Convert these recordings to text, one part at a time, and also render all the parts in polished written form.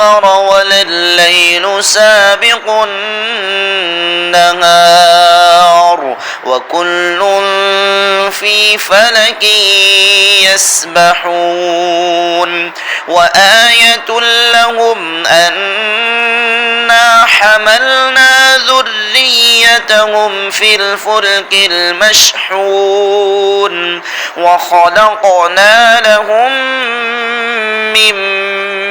ولا الليل سابق النهار وكل في فلك يسبحون وآية لهم أنا حملنا ذريتهم في الفلك المشحون وخلقنا لهم من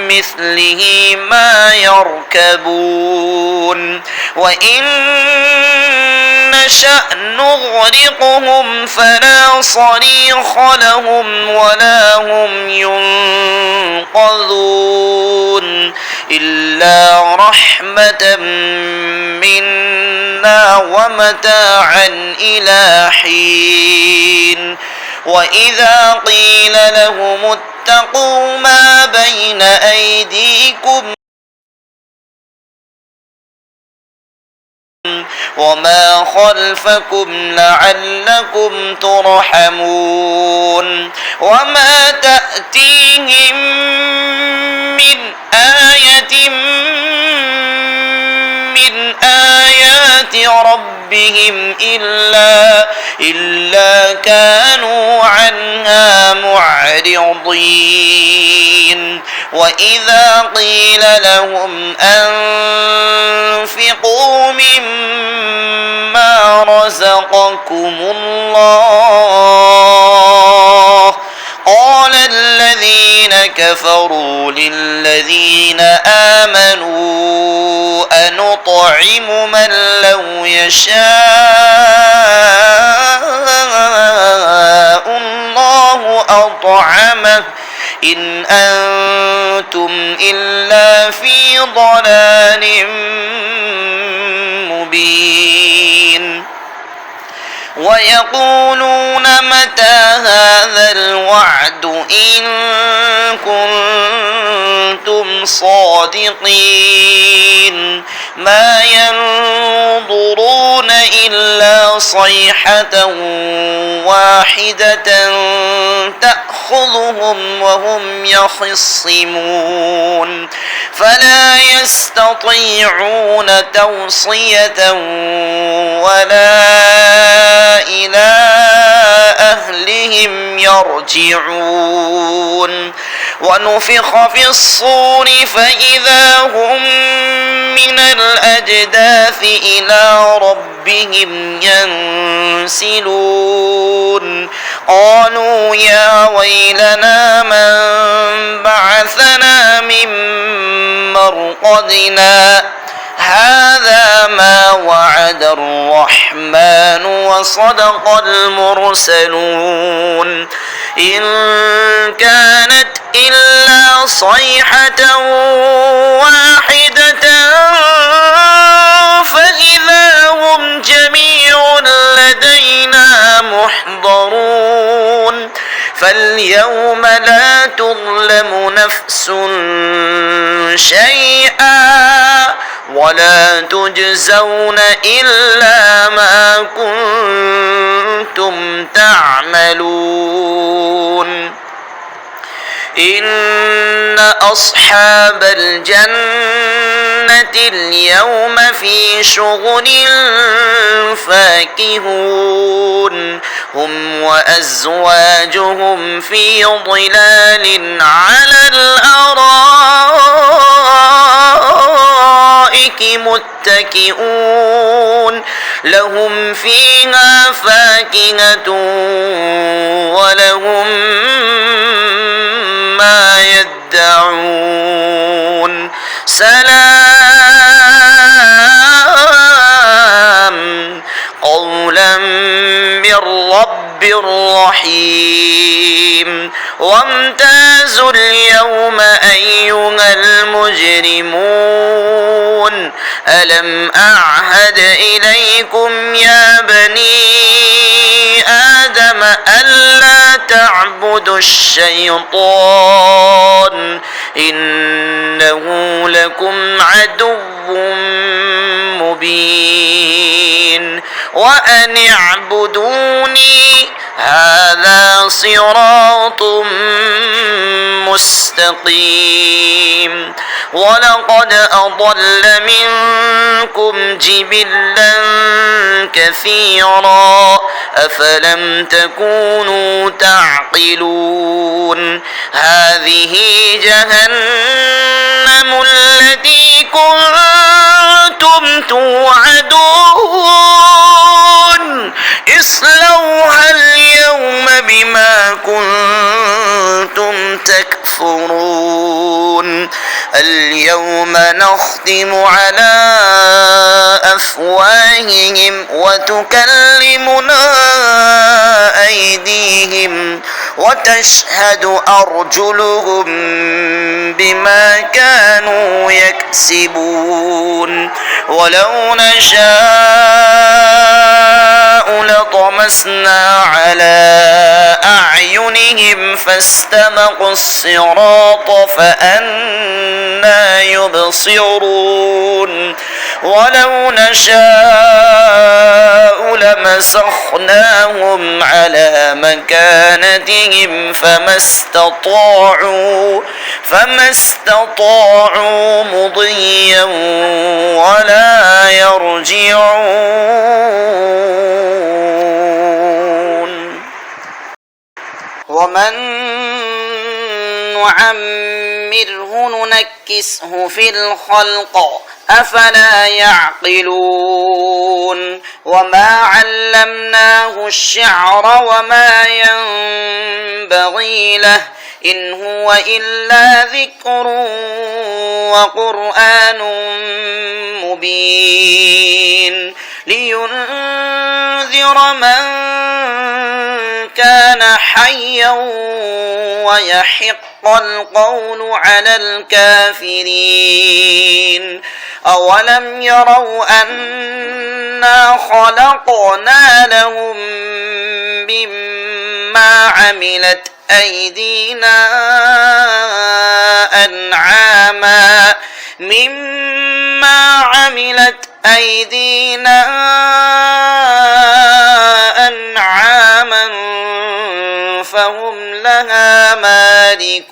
مثله ما يركبون وإن نشأ نغرقهم فلا صريخ لهم ولا هم ينقذون إلا رحمة منا ومتاعا إلى حين وإذا قيل لهم اتقوا ما بين أيديكم وما خلفكم لعلكم ترحمون وما تأتيهم من آية من آيات ربهم إلا كانوا عنها معرضين وإذا قيل لهم أنفقوا مما رزقكم الله قال الذين كفروا للذين آمنوا أنطعم من لو يشاء الله أطعمه إن أنتم إلا في ضلال مبين ويقولون متى هذا الوعد إن كنتم صادقين ما ينظرون إلا صيحة واحدة تأخذهم وهم يخصمون فلا يستطيعون توصية ولا إلى أهلهم يرجعون ونفخ في الصور فإذا هم من الأجداث إلى ربهم ينسلون قالوا يا ويلنا من بعثنا من مرقدنا هذا ما وعد الرحمن وصدق المرسلون إن كانت إلا صيحة واحدة فإذا هم جميع لدينا محضرون فاليوم لا تظلم نفس شيئا ولا تجزون إلا ما كنتم تعملون إن أصحاب الجنة اليوم في شغل فاكهون هم وأزواجهم في ظلال على الأرائك متكئون لهم فيها فاكهة ولهم ما يدعون سلام قولا من رب رحيم وامتازوا اليوم أيها المجرمون ألم أعهد إليكم يا بني آدم ألا تعبدوا الشيطان إنه لكم عدو مبين وأن اعبدوني هذا صراط مستقيم ولقد أضل منكم جبلا كثيرا أفلم تكونوا تعقلون هذه جهنم التي كنتم توعدون اصلوها اليوم بما كنتم تكفرون اليوم نختم على أفواههم وتكلمنا أيديهم وتشهد أرجلهم بما كانوا يكسبون ولو نشاء لطمسنا على أعينهم فاستبقوا الصراط فأنى يبصرون ولو نشاء لمسخناهم على مكانتهم فما استطاعوا مضيا ولا يرجعون ومن نعمره ننكسه في الخلق أفلا يعقلون وما علمناه الشعر وما ينبغي له إن هو إلا ذكر وقرآن مبين لينذر من كان حيا ويحق القول على الكافرين أولم يروا أنا خلقنا لهم مما عملت أيدينا أنعاما فهم لها مالكون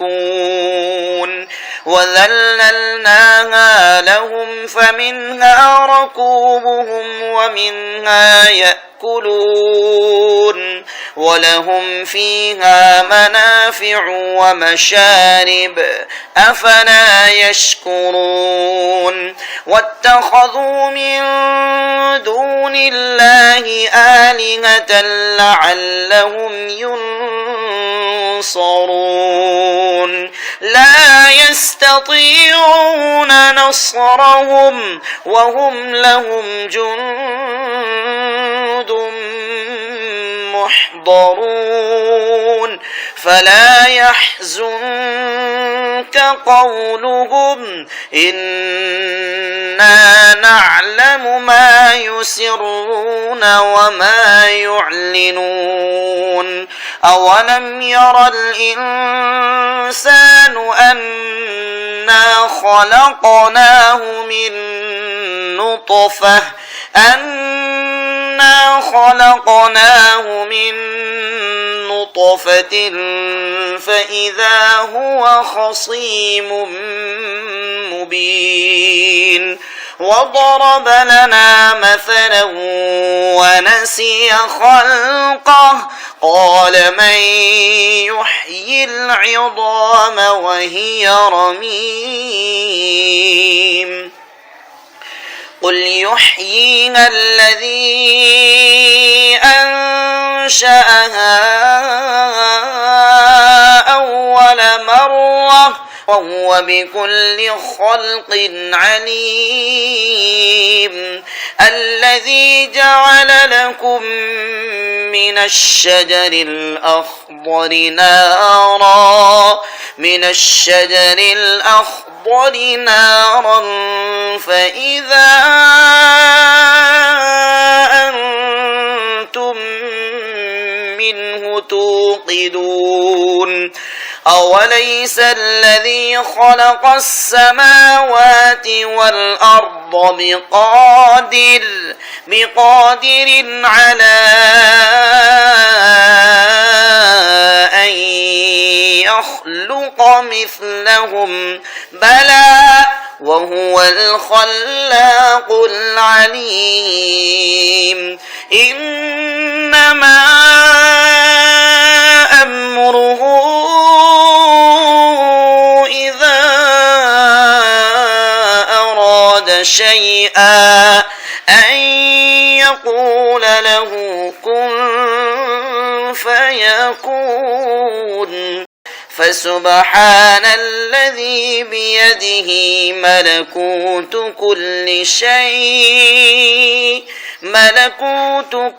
وذللناها لهم فمنها ركوبهم ومنها يأكلون ولهم فيها منافع ومشارب أفلا يشكرون واتخذوا من دون الله آلهة لعلهم ينصرون لا يستطيعون نصرهم وهم لهم جند محضرون فلا يحزنك قولهم إنا نعلم ما يسرون وما يعلنون أولم ير الإنسان أنا خلقناه من نطفة فإذا هو خصيم مبين وضرب لنا مثلا ونسي خلقه قال من يحيي العظام وهي رميم قل يحييها الذي أنشأها أول مرة وهو بكل خلق عليم الذي جعل لكم من الشجر الأخضر نارا فإذا أنتم منه توقدون أوليس الذي خلق السماوات والأرض بقادر على أن يخلق مثلهم بلى وهو الخلاق العليم إنما أمره إذا أراد شيئا أن يقول له كن فيكون فسبحان الذي بيده ملكوت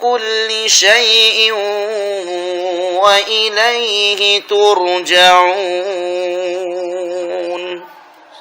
كل شيء وإليه ترجعون.